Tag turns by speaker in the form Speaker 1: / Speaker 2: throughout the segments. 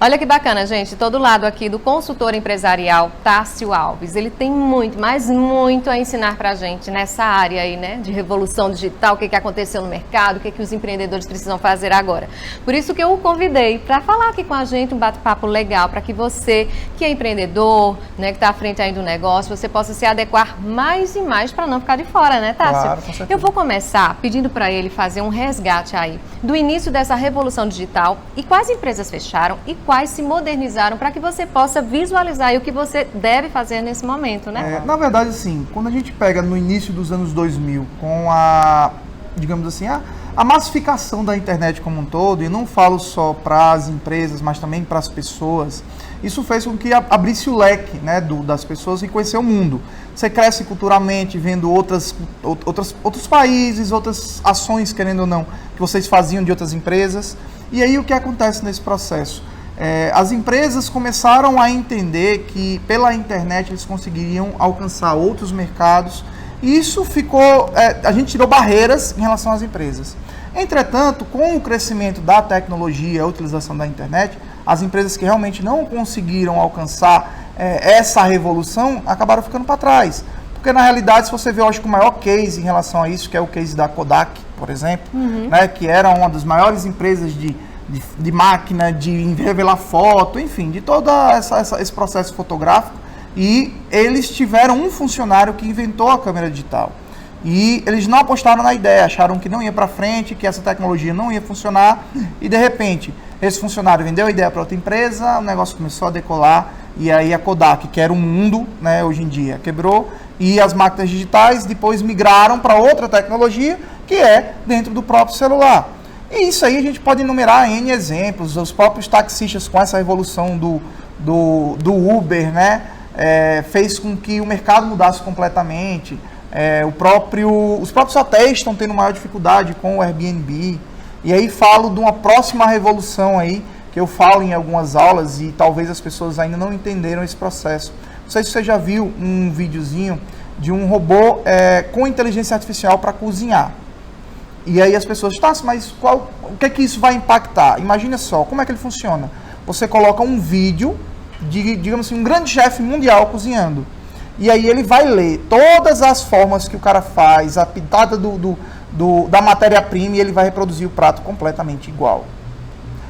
Speaker 1: Olha que bacana, gente. Todo lado aqui do consultor empresarial Tássio Alves. Ele tem muito, mas muito a ensinar pra gente nessa área aí, né? De revolução digital, o que aconteceu no mercado, o que os empreendedores precisam fazer agora. Por isso que eu o convidei para falar aqui com a gente, um bate-papo legal, para que você, que é empreendedor, né, que está à frente aí do negócio, você possa se adequar mais e mais para não ficar de fora, né, Tássio?
Speaker 2: Claro, com certeza.
Speaker 1: Eu vou começar pedindo para ele fazer um resgate aí do início dessa revolução digital e quais empresas fecharam e quais se modernizaram para que você possa visualizar aí o que você deve fazer nesse momento, né?
Speaker 2: Na verdade, assim, quando a gente pega no início dos anos 2000, com a, digamos assim, a massificação da internet como um todo, e não falo só para as empresas, mas também para as pessoas, isso fez com que abrisse o leque, né, das pessoas e conhecer o mundo. Você cresce culturalmente, vendo outros países, outras ações, querendo ou não, que vocês faziam de outras empresas. E aí o que acontece nesse processo? As empresas começaram a entender que pela internet eles conseguiriam alcançar outros mercados, e isso ficou, a gente tirou barreiras em relação às empresas. Entretanto, com o crescimento da tecnologia, a utilização da internet, as empresas que realmente não conseguiram alcançar essa revolução acabaram ficando para trás. Porque na realidade, se você ver, eu acho que o maior case em relação a isso, que é o case da Kodak, por exemplo, né, que era uma das maiores empresas de máquina, de revelar foto, enfim, de todo esse processo fotográfico, e eles tiveram um funcionário que inventou a câmera digital. E eles não apostaram na ideia, acharam que não ia para frente, que essa tecnologia não ia funcionar, e de repente, esse funcionário vendeu a ideia para outra empresa, o negócio começou a decolar, e aí a Kodak, que era o mundo, né, hoje em dia, quebrou, e as máquinas digitais depois migraram para outra tecnologia, que é dentro do próprio celular. E isso aí a gente pode enumerar N exemplos, os próprios taxistas com essa revolução do Uber, né, fez com que o mercado mudasse completamente. Os próprios hotéis estão tendo maior dificuldade com o Airbnb. E aí falo de uma próxima revolução aí, que eu falo em algumas aulas e talvez as pessoas ainda não entenderam esse processo. Não sei se você já viu um videozinho de um robô com inteligência artificial para cozinhar. E aí as pessoas, mas o que é que isso vai impactar? Imagina só, como é que ele funciona? Você coloca um vídeo de, digamos assim, um grande chefe mundial cozinhando. E aí ele vai ler todas as formas que o cara faz, a pitada da matéria-prima, e ele vai reproduzir o prato completamente igual.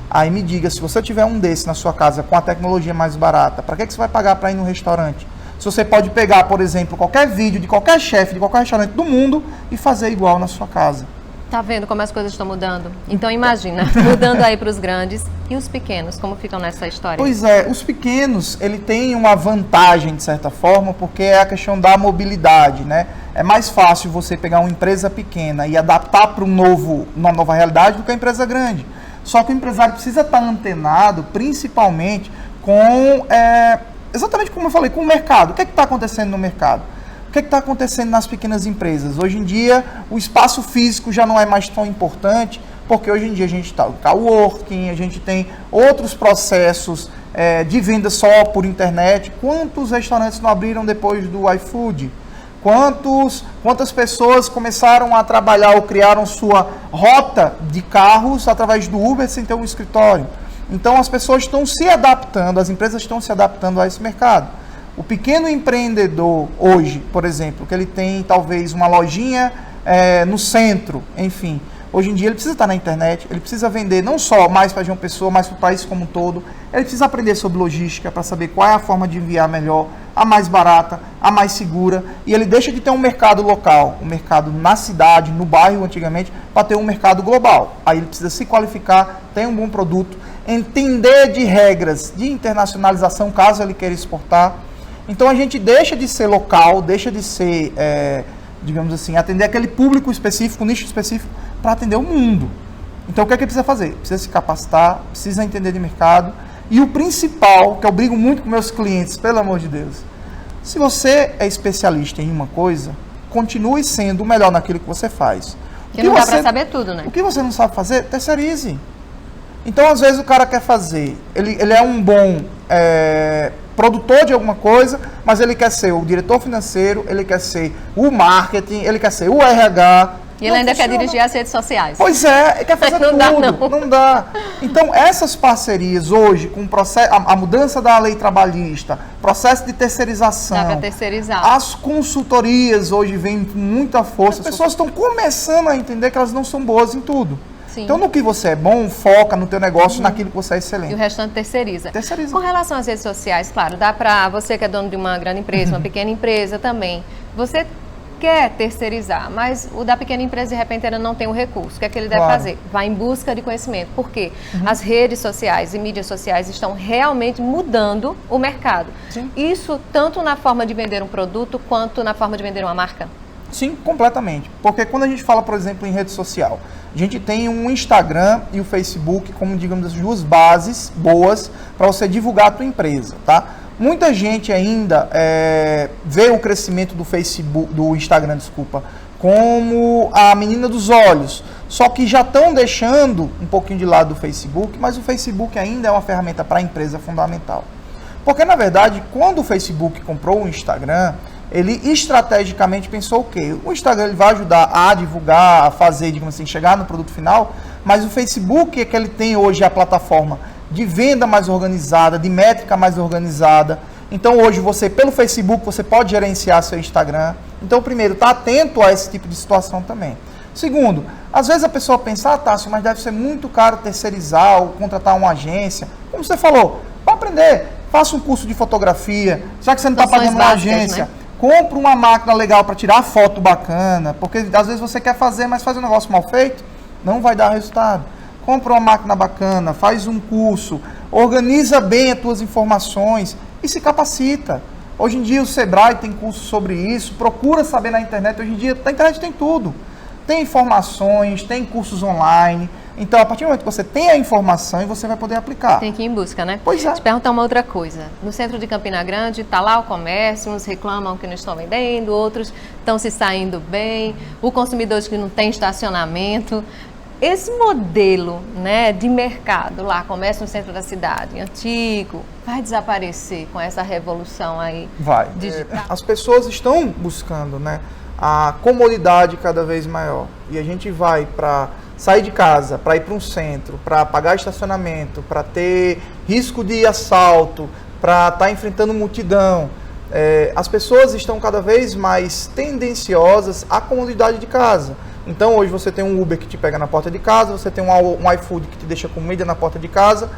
Speaker 2: Aí me diga, se você tiver um desse na sua casa com a tecnologia mais barata, para que você vai pagar para ir no restaurante? Se você pode pegar, por exemplo, qualquer vídeo de qualquer chefe, de qualquer restaurante do mundo e fazer igual na sua casa.
Speaker 1: Tá vendo como as coisas estão mudando? Então imagina, mudando aí para os grandes e os pequenos, como ficam nessa história?
Speaker 2: Pois é, os pequenos, ele tem uma vantagem de certa forma, porque é a questão da mobilidade, né? É mais fácil você pegar uma empresa pequena e adaptar para uma nova realidade do que a empresa grande. Só que o empresário precisa estar antenado, principalmente com, exatamente como eu falei, com o mercado. O que está acontecendo no mercado? O que está acontecendo nas pequenas empresas? Hoje em dia, o espaço físico já não é mais tão importante, porque hoje em dia a gente está no coworking, a gente tem outros processos de venda só por internet. Quantos restaurantes não abriram depois do iFood? Quantas pessoas começaram a trabalhar ou criaram sua rota de carros através do Uber sem ter um escritório? Então as pessoas estão se adaptando, as empresas estão se adaptando a esse mercado. O pequeno empreendedor hoje, por exemplo, que ele tem talvez uma lojinha no centro, enfim, hoje em dia ele precisa estar na internet, ele precisa vender não só mais para João Pessoa, mas para o país como um todo. Ele precisa aprender sobre logística para saber qual é a forma de enviar melhor, a mais barata, a mais segura, e ele deixa de ter um mercado local, um mercado na cidade, no bairro antigamente, para ter um mercado global. Aí ele precisa se qualificar, ter um bom produto, entender de regras de internacionalização caso ele queira exportar. Então a gente deixa de ser local, deixa de ser, digamos assim, atender aquele público específico, nicho específico, para atender o mundo. Então o que é que precisa fazer? Precisa se capacitar, precisa entender de mercado. E o principal, que eu brigo muito com meus clientes, pelo amor de Deus, se você é especialista em uma coisa, continue sendo o melhor naquilo que você faz.
Speaker 1: Porque não dá para saber tudo, né?
Speaker 2: O que você não sabe fazer, terceirize. Então às vezes o cara quer fazer, ele é um bom produtor de alguma coisa, mas ele quer ser o diretor financeiro, ele quer ser o marketing, ele quer ser o RH,
Speaker 1: E ele ainda quer dirigir as redes sociais.
Speaker 2: Pois é, quer fazer
Speaker 1: Não
Speaker 2: tudo.
Speaker 1: dá, não.
Speaker 2: Não dá. Então, essas parcerias hoje, com o processo, a mudança da lei trabalhista, processo de terceirização.
Speaker 1: Dá para terceirizar.
Speaker 2: As consultorias hoje vêm com muita força. As pessoas estão começando a entender que elas não são boas em tudo.
Speaker 1: Sim.
Speaker 2: Então, no que você é bom, foca no teu negócio, naquilo que você é excelente.
Speaker 1: E o restante terceiriza.
Speaker 2: Terceiriza.
Speaker 1: Com relação às redes sociais, claro, dá para você que é dono de uma grande empresa, uma pequena empresa também, você quer terceirizar, mas o da pequena empresa, de repente, ainda não tem o recurso. O que é que ele deve fazer? Vai em busca de conhecimento. Por quê? As redes sociais e mídias sociais estão realmente mudando o mercado.
Speaker 2: Sim.
Speaker 1: Isso tanto na forma de vender um produto, quanto na forma de vender uma marca.
Speaker 2: Sim, completamente. Porque quando a gente fala, por exemplo, em rede social, a gente tem um Instagram e o Facebook como, digamos, as duas bases boas para você divulgar a tua empresa, tá? Muita gente ainda vê o crescimento do Facebook, do Instagram, desculpa, como a menina dos olhos. Só que já estão deixando um pouquinho de lado o Facebook, mas o Facebook ainda é uma ferramenta para a empresa fundamental. Porque, na verdade, quando o Facebook comprou o Instagram, ele estrategicamente pensou o quê? O Instagram ele vai ajudar a divulgar, a fazer, digamos assim, chegar no produto final, mas o Facebook é que ele tem hoje a plataforma de venda mais organizada, de métrica mais organizada. Então hoje você, pelo Facebook, você pode gerenciar seu Instagram. Então primeiro, tá atento a esse tipo de situação também. Segundo, às vezes a pessoa pensa, Tássio, mas deve ser muito caro terceirizar ou contratar uma agência. Como você falou, para aprender, faça um curso de fotografia, já que você não está pagando uma agência, né? Compre uma máquina legal para tirar foto bacana, porque às vezes você quer fazer, mas faz um negócio mal feito, não vai dar resultado. Compra uma máquina bacana, faz um curso, organiza bem as tuas informações e se capacita. Hoje em dia o Sebrae tem curso sobre isso, procura saber na internet. Hoje em dia na internet tem tudo. Tem informações, tem cursos online. Então, a partir do momento que você tem a informação, você vai poder aplicar.
Speaker 1: Tem que ir em busca, né?
Speaker 2: Pois é.
Speaker 1: Te perguntar uma outra coisa. No centro de Campina Grande, está lá o comércio, uns reclamam que não estão vendendo, outros estão se saindo bem, o consumidor diz que não tem estacionamento. Esse modelo, né, de mercado lá, comércio no centro da cidade, antigo, vai desaparecer com essa revolução aí digital?
Speaker 2: As pessoas estão buscando, né, a comodidade cada vez maior. E a gente vai para sair de casa, para ir para um centro, para pagar estacionamento, para ter risco de assalto, para estar enfrentando multidão. As pessoas estão cada vez mais tendenciosas à comodidade de casa. Então hoje você tem um Uber que te pega na porta de casa, você tem um iFood que te deixa comida na porta de casa.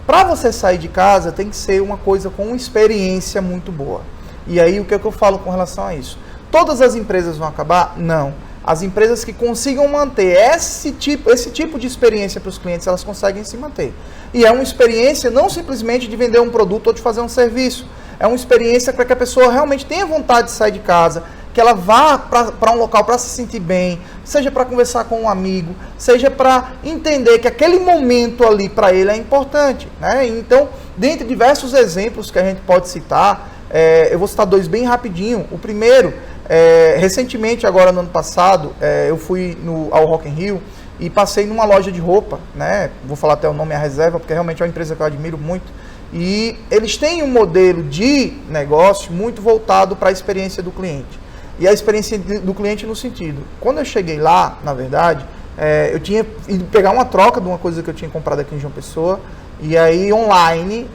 Speaker 2: Para você sair de casa tem que ser uma coisa com uma experiência muito boa. E aí o que é que eu falo com relação a isso? Todas as empresas vão acabar? Não. As empresas que consigam manter esse tipo de experiência para os clientes, elas conseguem se manter. E é uma experiência não simplesmente de vender um produto ou de fazer um serviço. É uma experiência para que a pessoa realmente tenha vontade de sair de casa, que ela vá para um local para se sentir bem, seja para conversar com um amigo, seja para entender que aquele momento ali para ele é importante, né? Então, dentre diversos exemplos que a gente pode citar, eu vou citar dois bem rapidinho. O primeiro, recentemente, agora no ano passado, eu fui ao Rock in Rio e passei numa loja de roupa, né? Vou falar até o nome, a reserva, porque realmente é uma empresa que eu admiro muito. E eles têm um modelo de negócio muito voltado para a experiência do cliente. E a experiência do cliente no sentido, quando eu cheguei lá, na verdade, eu tinha ido pegar uma troca de uma coisa que eu tinha comprado aqui em João Pessoa, e aí online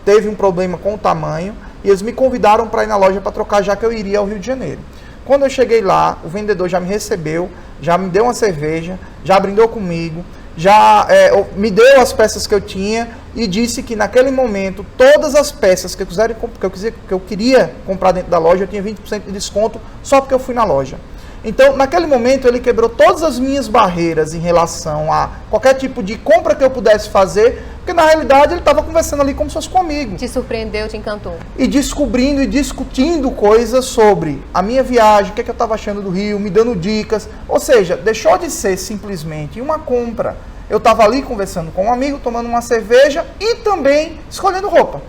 Speaker 2: teve um problema com o tamanho, e eles me convidaram para ir na loja para trocar, já que eu iria ao Rio de Janeiro. Quando eu cheguei lá, o vendedor já me recebeu, já me deu uma cerveja, já brindou comigo, já me deu as peças que eu tinha e disse que naquele momento todas as peças que eu queria comprar dentro da loja eu tinha 20% de desconto só porque eu fui na loja. Então, naquele momento, ele quebrou todas as minhas barreiras em relação a qualquer tipo de compra que eu pudesse fazer, porque na realidade ele estava conversando ali como se fosse comigo.
Speaker 1: Te surpreendeu, te encantou.
Speaker 2: E descobrindo e discutindo coisas sobre a minha viagem, o que eu estava achando do Rio, me dando dicas. Ou seja, deixou de ser simplesmente uma compra. Eu estava ali conversando com um amigo, tomando uma cerveja e também escolhendo roupa.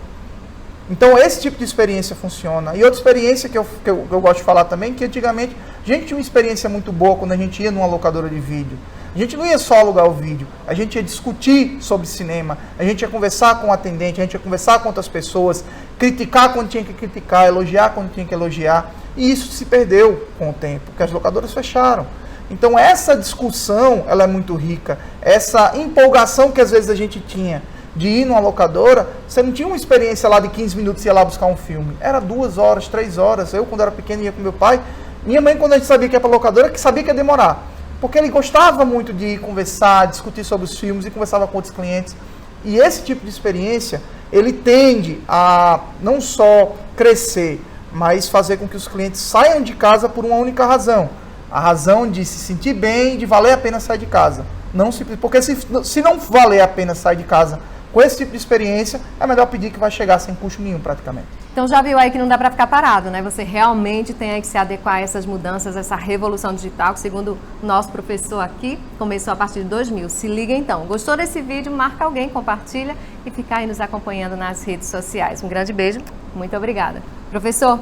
Speaker 2: Então esse tipo de experiência funciona. E outra experiência que eu gosto de falar também, que antigamente a gente tinha uma experiência muito boa quando a gente ia numa locadora de vídeo. A gente não ia só alugar o vídeo, a gente ia discutir sobre cinema, a gente ia conversar com o atendente, a gente ia conversar com outras pessoas, criticar quando tinha que criticar, elogiar quando tinha que elogiar. E isso se perdeu com o tempo, porque as locadoras fecharam. Então essa discussão, ela é muito rica. Essa empolgação que às vezes a gente tinha de ir numa locadora, você não tinha uma experiência lá de 15 minutos e ia lá buscar um filme. Era 2 horas, 3 horas. Eu, quando era pequeno, ia com meu pai. Minha mãe, quando a gente sabia que ia para a locadora, que sabia que ia demorar. Porque ele gostava muito de ir conversar, discutir sobre os filmes e conversava com outros clientes. E esse tipo de experiência, ele tende a não só crescer, mas fazer com que os clientes saiam de casa por uma única razão. A razão de se sentir bem, de valer a pena sair de casa. Não porque se não valer a pena sair de casa com esse tipo de experiência, é melhor pedir que vai chegar sem custo nenhum praticamente.
Speaker 1: Então já viu aí que não dá para ficar parado, né? Você realmente tem aí que se adequar a essas mudanças, essa revolução digital, que segundo o nosso professor aqui, começou a partir de 2000. Se liga então. Gostou desse vídeo? Marca alguém, compartilha e fica aí nos acompanhando nas redes sociais. Um grande beijo, muito obrigada. Professor,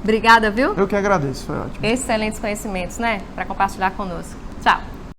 Speaker 1: obrigada, viu?
Speaker 2: Eu que agradeço, foi ótimo.
Speaker 1: Excelentes conhecimentos, né? Para compartilhar conosco. Tchau.